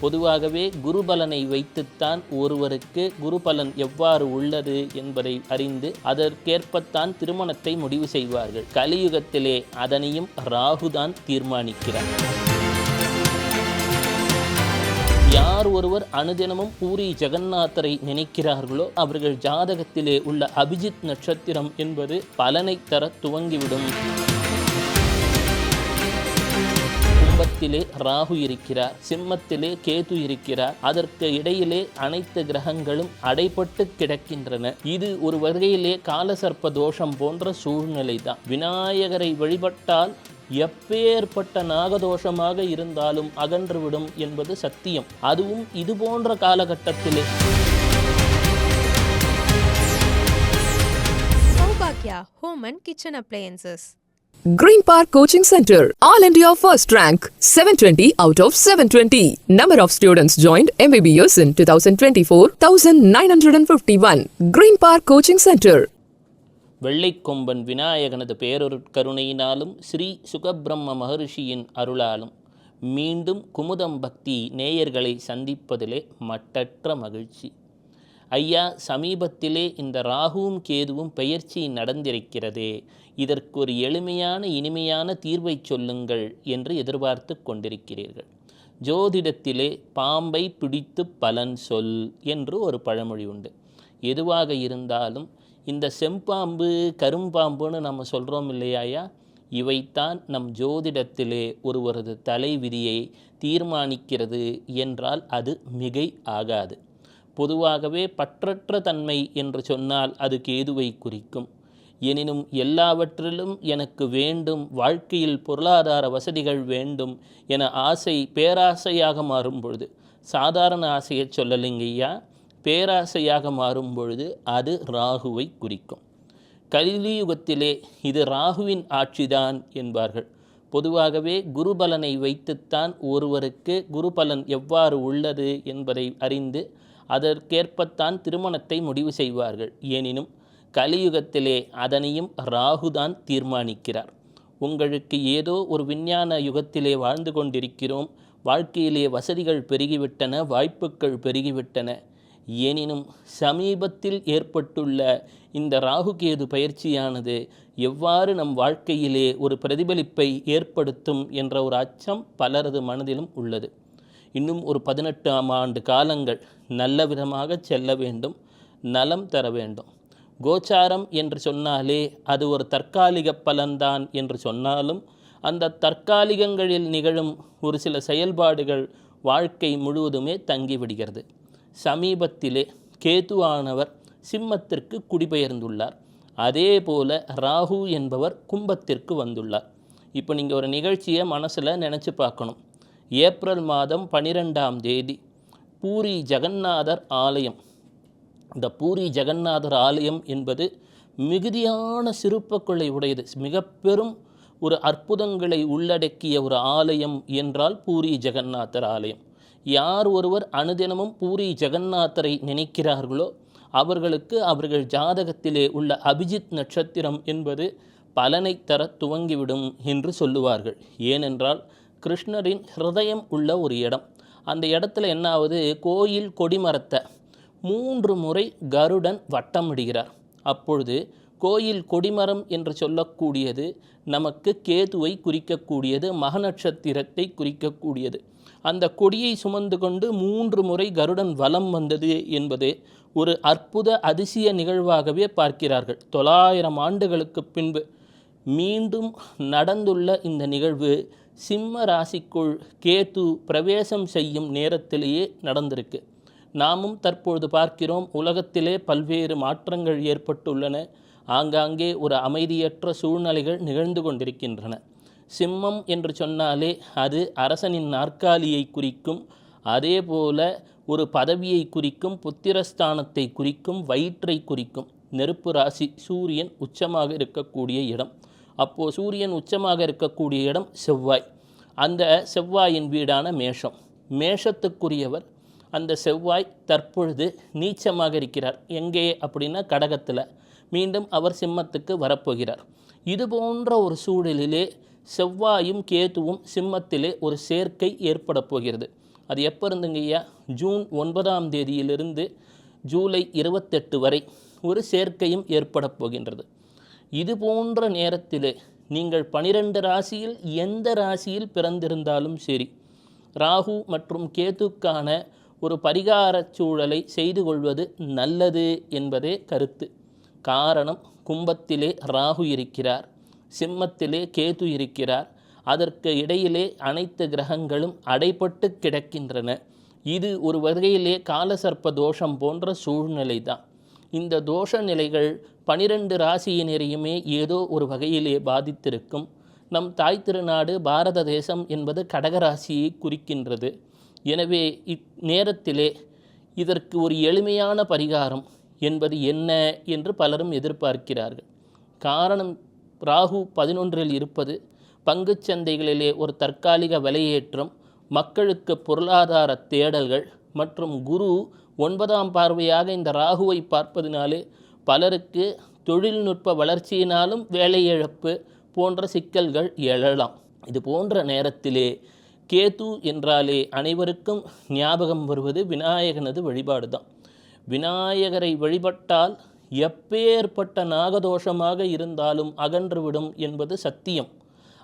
பொதுவாகவே குருபலனை வைத்துத்தான் ஒருவருக்கு குருபலன் எவ்வாறு உள்ளது என்பதை அறிந்து அதற்கேற்பத்தான் திருமணத்தை முடிவு செய்வார்கள். கலியுகத்திலே அதனையும் ராகுதான் தீர்மானிக்கிறார். யார் ஒருவர் அனுதினமும் பூரி ஜெகநாதரை நினைக்கிறார்களோ அவர்கள் ஜாதகத்திலே உள்ள அபிஜித் நட்சத்திரம் என்பது பலனை தர துவங்கிவிடும். கும்பத்திலே ராகு இருக்கிறார், சிம்மத்திலே கேது இருக்கிறார், அதற்கு இடையிலே அனைத்து கிரகங்களும் அடைபட்டு கிடக்கின்றன. இது ஒரு வகையிலே காலசர்ப்ப தோஷம் போன்ற சூழ்நிலை தான். விநாயகரை வழிபட்டால் எப்பேற்பட்ட நாகதோஷமாக இருந்தாலும் அகன்றுவிடும் என்பது சத்தியம். அதுவும் இது போன்ற காலகட்டத்திலே. சௌபாக்யா Home and Kitchen Appliances. Green Park Coaching Center, All India First Rank, 720 out of 720. Number of students joined MBBS in 2024, 1951. Green Park Coaching Center. வெள்ளைக்கொம்பன் விநாயகனது பேரொருட்கருணையினாலும் Sri Sukabrahma மகரிஷியின் அருளாலும் மீண்டும் குமுதம் பக்தி நேயர்களை சந்திப்பதிலே மட்டற்ற மகிழ்ச்சி. ஐயா, சமீபத்திலே இந்த ராகுவும் கேதுவும் பெயர்ச்சி நடந்திருக்கிறதே, இதற்கு ஒரு எளிமையான இனிமையான தீர்வை சொல்லுங்கள் என்று எதிர்பார்த்து கொண்டிருக்கிறீர்கள். ஜோதிடத்திலே பாம்பை பிடித்து பலன் சொல் என்று ஒரு பழமொழி உண்டு. எதுவாக இருந்தாலும் இந்த செம்பாம்பு கரும்பாம்புன்னு நம்ம சொல்கிறோம் இல்லையாயா, இவைத்தான் நம் ஜோதிடத்திலே ஒருவரது தலைவிதியை தீர்மானிக்கிறது என்றால் அது மிகை ஆகாது. பொதுவாகவே பற்றற்ற தன்மை என்று சொன்னால் அது கேதுவை குறிக்கும். எனினும் எல்லாவற்றிலும் எனக்கு வேண்டும், வாழ்க்கையில் பொருளாதார வசதிகள் வேண்டும் என ஆசை பேராசையாக மாறும் பொழுது, சாதாரண ஆசையை சொல்லலைங்கய்யா, பேராசையாக மாறும் பொழுது அது ராகுவை குறிக்கும். கலியுகத்திலே இது ராகுவின் ஆட்சிதான் என்பார்கள். பொதுவாகவே குருபலனை வைத்துத்தான் ஒருவருக்கு குருபலன் எவ்வாறு உள்ளது என்பதை அறிந்து அதற்கேற்பத்தான் திருமணத்தை முடிவு செய்வார்கள். எனினும் கலியுகத்திலே அதனையும் ராகுதான் தீர்மானிக்கிறார். உங்களுக்கு ஏதோ ஒரு விஞ்ஞான யுகத்திலே வாழ்ந்து கொண்டிருக்கிறோம், வாழ்க்கையிலே வசதிகள் பெருகிவிட்டன, வாய்ப்புகள் பெருகிவிட்டன. எனினும் சமீபத்தில் ஏற்பட்டுள்ள இந்த ராகுகேது பயிற்சியானது எவ்வாறு நம் வாழ்க்கையிலே ஒரு பிரதிபலிப்பை ஏற்படுத்தும் என்ற ஒரு அச்சம் பலரது மனதிலும் உள்ளது. இன்னும் ஒரு 18 ஆண்டு காலங்கள் நல்ல விதமாக செல்ல வேண்டும், நலம் தர வேண்டும். கோச்சாரம் என்று சொன்னாலே அது ஒரு தற்காலிக பலன்தான் என்று சொன்னாலும் அந்த தற்காலிகங்களில் நிகழும் ஒரு சில செயல்பாடுகள் வாழ்க்கை முழுவதுமே தங்கிவிடுகிறது. சமீபத்திலே கேதுவானவர் சிம்மத்திற்கு குடிபெயர்ந்துள்ளார். அதே போல ராகு என்பவர் கும்பத்திற்கு வந்துள்ளார். இப்போ நீங்கள் ஒரு நிகழ்ச்சியை மனசில் நினச்சி பார்க்கணும். ஏப்ரல் மாதம் 12ஆம் தேதி பூரி ஜெகநாதர் ஆலயம். இந்த பூரி ஜெகநாதர் ஆலயம் என்பது மிகுதியான சிறப்புகளை உடையது, மிக பெரும் ஒரு அற்புதங்களை உள்ளடக்கிய ஒரு ஆலயம் என்றால் பூரி ஜெகநாதர் ஆலயம். யார் ஒருவர் அனுதினமும் பூரி ஜெகநாதரை நினைக்கிறார்களோ அவர்களுக்கு அவர்கள் ஜாதகத்திலே உள்ள அபிஜித் நட்சத்திரம் என்பது பலனை தர துவங்கிவிடும் என்று சொல்லுவார்கள். ஏனென்றால் கிருஷ்ணரின் ஹிருதயம் உள்ள ஒரு இடம். அந்த இடத்துல என்னாவது, கோயில் கொடிமரத்தை 3 முறை கருடன் வட்டமிடுகிறார். அப்பொழுது கோயில் கொடிமரம் என்று சொல்லக்கூடியது நமக்கு கேதுவை குறிக்கக்கூடியது, மக நட்சத்திரத்தை குறிக்கக்கூடியது. அந்த கொடியை சுமந்து கொண்டு 3 முறை கருடன் வலம் வந்தது என்பது ஒரு அற்புத அதிசய நிகழ்வாகவே பார்க்கிறார்கள். 900 ஆண்டுகளுக்கு பின்பு மீண்டும் நடந்துள்ள இந்த நிகழ்வு சிம்ம ராசிக்குள் கேது பிரவேசம் செய்யும் நேரத்திலேயே நடந்திருக்கு. நாமும் தற்பொழுது பார்க்கிறோம், உலகத்திலே பல்வேறு மாற்றங்கள் ஏற்பட்டுள்ளன. ஆங்காங்கே ஒரு அமைதியற்ற சூழ்நிலைகள் நிகழ்ந்து கொண்டிருக்கின்றன. சிம்மம் என்று சொன்னாலே அது அரசனின் நாற்காலியை குறிக்கும், அதே போல ஒரு பதவியை குறிக்கும், புத்திரஸ்தானத்தை குறிக்கும், வயிற்றை குறிக்கும். நெருப்பு ராசி, சூரியன் உச்சமாக இருக்கக்கூடிய இடம். அப்போது சூரியன் உச்சமாக இருக்கக்கூடிய இடம் செவ்வாய். அந்த செவ்வாயின் வீடான மேஷம். மேஷத்துக்குரியவர் அந்த செவ்வாய் தற்பொழுது நீச்சமாக இருக்கிறார். எங்கே அப்படின்னா கடகத்தில். மீண்டும் அவர் சிம்மத்துக்கு வரப்போகிறார். இது போன்ற ஒரு சூழலிலே செவ்வாயும் கேதுவும் சிம்மத்திலே ஒரு சேர்க்கை ஏற்பட போகிறது. அது எப்போ இருந்துங்கய்யா? ஜூன் 9ஆம் தேதியிலிருந்து ஜூலை 28 வரை ஒரு சேர்க்கையும் ஏற்பட போகின்றது. இது போன்ற நேரத்திலே நீங்கள் 12 ராசியில் எந்த ராசியில் பிறந்திருந்தாலும் சரி, ராகு மற்றும் கேதுக்கான ஒரு பரிகார சூழலை செய்து கொள்வது நல்லது என்பதே கருத்து. காரணம், கும்பத்திலே ராகு இருக்கிறார், சிம்மத்திலே கேது இருக்கிறார், அதற்கு இடையிலே அனைத்து கிரகங்களும் அடைபட்டு கிடக்கின்றன. இது ஒரு வகையிலே காலசர்ப்ப தோஷம் போன்ற சூழ்நிலை தான். இந்த தோஷ நிலைகள் 12 ராசியினரையுமே ஏதோ ஒரு வகையிலே பாதித்திருக்கும். நம் தாய் திருநாடு பாரத தேசம் என்பது கடகராசியை குறிக்கின்றது. எனவே இந்நேரத்திலே இதற்கு ஒரு எளிமையான பரிகாரம் என்பது என்ன என்று பலரும் எதிர்பார்க்கிறார்கள். காரணம், ராகு 11இல் இருப்பது பங்குச் சந்தைகளிலே ஒரு தற்காலிக விலையேற்றம், மக்களுக்கு பொருளாதார தேடல்கள் மற்றும் குரு 9ஆம் பார்வையாக இந்த ராகுவை பார்ப்பதினாலே பலருக்கு தொழில்நுட்ப வளர்ச்சியினாலும் வேலை இழப்பு போன்ற சிக்கல்கள் எழலாம். இது போன்ற நேரத்திலே கேது என்றாலே அனைவருக்கும் ஞாபகம் வருவது விநாயகனது வழிபாடு தான். விநாயகரை வழிபட்டால் எப்பேற்பட்ட நாகதோஷமாக இருந்தாலும் அகன்றுவிடும் என்பது சத்தியம்.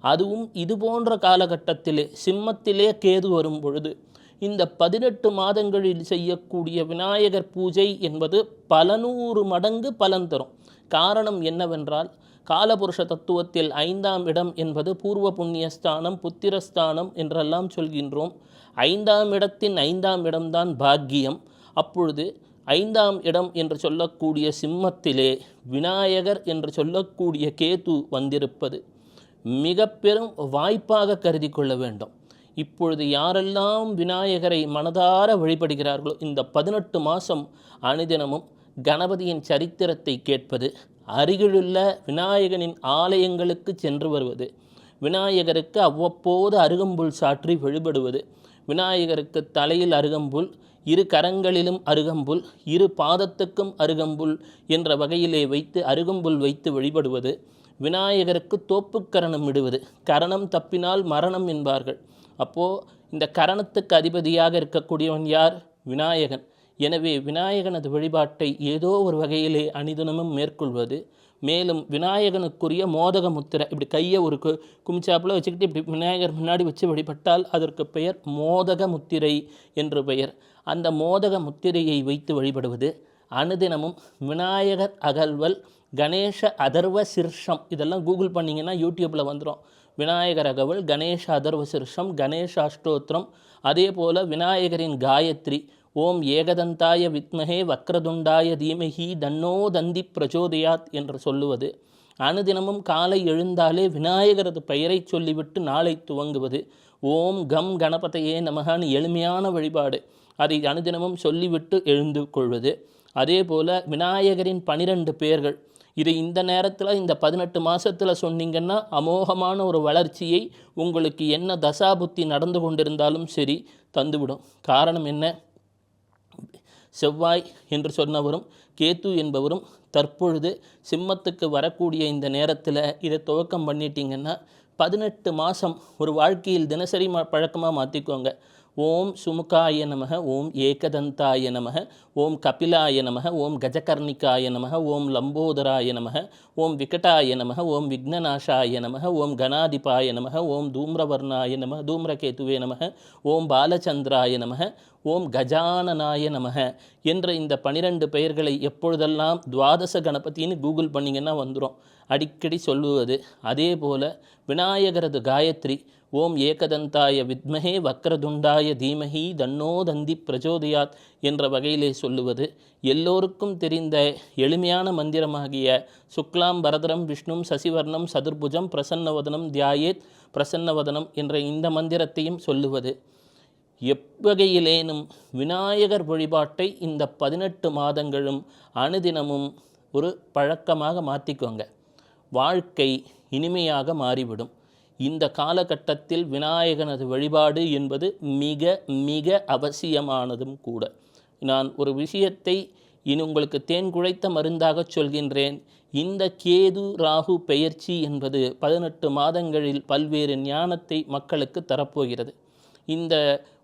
அதுவும் இது போன்ற காலகட்டத்திலே சிம்மத்திலே கேது வரும் பொழுது இந்த 18 மாதங்களில் செய்யக்கூடிய விநாயகர் பூஜை என்பது பல 100 மடங்கு பலன் தரும். காரணம் என்னவென்றால், காலபுருஷ தத்துவத்தில் 5ஆம் இடம் என்பது பூர்வ புண்ணியஸ்தானம், புத்திரஸ்தானம் என்றெல்லாம் சொல்கின்றோம். 5ஆம் இடத்தின் 5ஆம் இடம்தான் பாக்கியம். அப்பொழுது 5ஆம் இடம் என்று சொல்லக்கூடிய சிம்மத்திலே விநாயகர் என்று சொல்லக்கூடிய கேது வந்திருப்பது மிக பெரும் வாய்ப்பாக கருதி கொள்ள வேண்டும். இப்பொழுது யாரெல்லாம் விநாயகரை மனதார வழிபடுகிறார்களோ இந்த 18 மாதம் அனுதினமும் கணபதியின் சரித்திரத்தை கேட்பது, அருகிலுள்ள விநாயகனின் ஆலயங்களுக்கு சென்று வருவது, விநாயகருக்கு அவ்வப்போது அருகம்புல் சாற்றி வழிபடுவது, விநாயகருக்கு தலையில் அருகம்புல், இரு கரங்களிலும் அருகம்புல், இரு பாதத்துக்கும் அருகம்புல் என்ற வகையிலே வைத்து அருகம்புல் வைத்து வழிபடுவது, விநாயகருக்கு தோப்புக்கரணம் இடுவது. கரணம் தப்பினால் மரணம் என்பார்கள். அப்போது இந்த கரணத்துக்கு அதிபதியாக இருக்கக்கூடியவன் யார்? விநாயகன். எனவே விநாயகனது வழிபாட்டை ஏதோ ஒரு வகையிலே அனிதினமும் மேற்கொள்வது, மேலும் விநாயகனுக்குரிய மோதக முத்திரை, இப்படி கையை ஒரு குமிச்சாப்பில் வச்சுக்கிட்டு இப்படி விநாயகர் முன்னாடி வச்சு வழிபட்டால் அதற்கு பெயர் மோதக முத்திரை என்று பெயர். அந்த மோதக முத்திரையை வைத்து வழிபடுவது, அனுதினமும் விநாயகர் அகல்வல், கணேச அதர்வ சிர்ஷம், இதெல்லாம் கூகுள் பண்ணிங்கன்னா யூடியூப்பில் வந்துடும். விநாயகர் அகவல், கணேச அதர்வ சிர்ஷம், கணேச அஷ்டோத்திரம், அதே போல் விநாயகரின் காயத்ரி, ஓம் ஏகதந்தாய வித்மஹே வக்ரதுண்டாய தீமஹி தன்னோ தந்தி பிரச்சோதயாத் என்று சொல்லுவது, அனுதினமும் காலை எழுந்தாலே விநாயகரது பெயரை சொல்லிவிட்டு நாளை துவங்குவது, ஓம் கம் கணபதையே நமகான்னு எளிமையான வழிபாடு, அதை அனுதினமும் சொல்லிவிட்டு எழுந்து கொள்வது. அதே போல் விநாயகரின் 12 பெயர்கள், இதை இந்த நேரத்தில் இந்த 18 மாதத்தில் சொன்னீங்கன்னா அமோகமான ஒரு வளர்ச்சியை உங்களுக்கு என்ன தசாபுத்தி நடந்து கொண்டிருந்தாலும் சரி தந்துவிடும். காரணம் என்ன? செவ்வாய் என்று சொன்னவரும் கேது என்பவரும் தற்பொழுது சிம்மத்துக்கு வரக்கூடிய இந்த நேரத்தில் இதை துவக்கம் பண்ணிட்டீங்கன்னா 18 மாதம் ஒரு வாழ்க்கையில் தினசரி பழக்கமாக மாற்றிக்கோங்க. ஓம் சுமுகாய நமக, ஓம் ஏகதந்தாய நமக, ஓம் கபிலாய நமக, ஓம் கஜகர்ணிகாய நமக, ஓம் லம்போதராய நமக, ஓம் விகடாய நமக, ஓம் விக்னநாசாய நமக, ஓம் கணாதிபாய நமக, ஓம் தூம்ரவர்ணாய நமக, தூம்ரகேதுவே நமக, ஓம் பாலச்சந்திராய நமக, ஓம் கஜானனாய நமக என்ற இந்த 12 பெயர்களை எப்பொழுதெல்லாம் துவாதச கணபதினு கூகுள் பண்ணிங்கன்னா வந்துடும், அடிக்கடி சொல்லுவது. அதே போல் விநாயகரது காயத்ரி, ஓம் ஏகதந்தாய வித்மஹே வக்ரதுண்டாய தீமஹி தன்னோ தந்தி பிரச்சோதயாத் என்ற வகையிலே சொல்லுவது. எல்லோருக்கும் தெரிந்த எளிமையான மந்திரமாகிய சுக்லாம் பரதரம் விஷ்ணும் சசிவர்ணம் சதுர்புஜம் பிரசன்னவதனம் தியாயேத் பிரசன்னவதனம் என்ற இந்த மந்திரத்தையும் சொல்லுவது. எவ்வகையிலேனும் விநாயகர் வழிபாட்டை இந்த 18 மாதங்களும் அனுதினமும் ஒரு பழக்கமாக மாற்றிக்கோங்க. வாழ்க்கை இனிமையாக மாறிவிடும். இந்த காலகட்டத்தில் விநாயகனது வழிபாடு என்பது மிக மிக அவசியமானதும் கூட. நான் ஒரு விஷயத்தை இனி உங்களுக்கு தேன் குழைத்த மருந்தாக சொல்கின்றேன். இந்த கேது ராகு பெயர்ச்சி என்பது 18 மாதங்களில் பல்வேறு ஞானத்தை மக்களுக்கு தரப்போகிறது. இந்த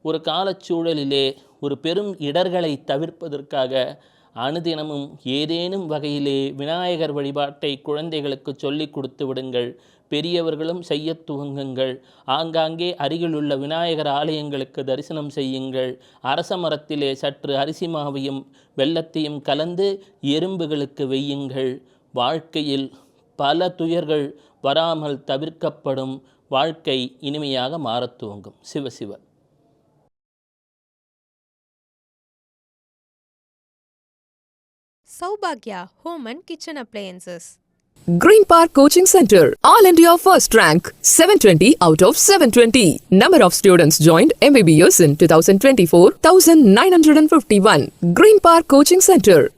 ஒரு காலச்சூழலிலே ஒரு பெரும் இடர்களை தவிர்ப்பதற்காக அனுதினமும் ஏதேனும் வகையிலே விநாயகர் வழிபாட்டை குழந்தைகளுக்கு சொல்லிக் கொடுத்து விடுங்கள். பெரியவர்களும் செய்ய துவங்குங்கள். ஆங்காங்கே அருகிலுள்ள விநாயகர் ஆலயங்களுக்கு தரிசனம் செய்யுங்கள். அரச மரத்திலே சற்று அரிசி மாவையும் வெல்லத்தையும் கலந்து எறும்புகளுக்கு வையுங்கள். வாழ்க்கையில் பல துயர்கள் வராமல் தவிர்க்கப்படும். வாழ்க்கை இனிமையாக மாறத் துவங்கும். சிவசிவ. Saubhagya Home and Kitchen Appliances. Green Park Coaching Center, All India First Rank, 720 out of 720. Number of students joined MBBS in 2024, 1951. Green Park Coaching Center.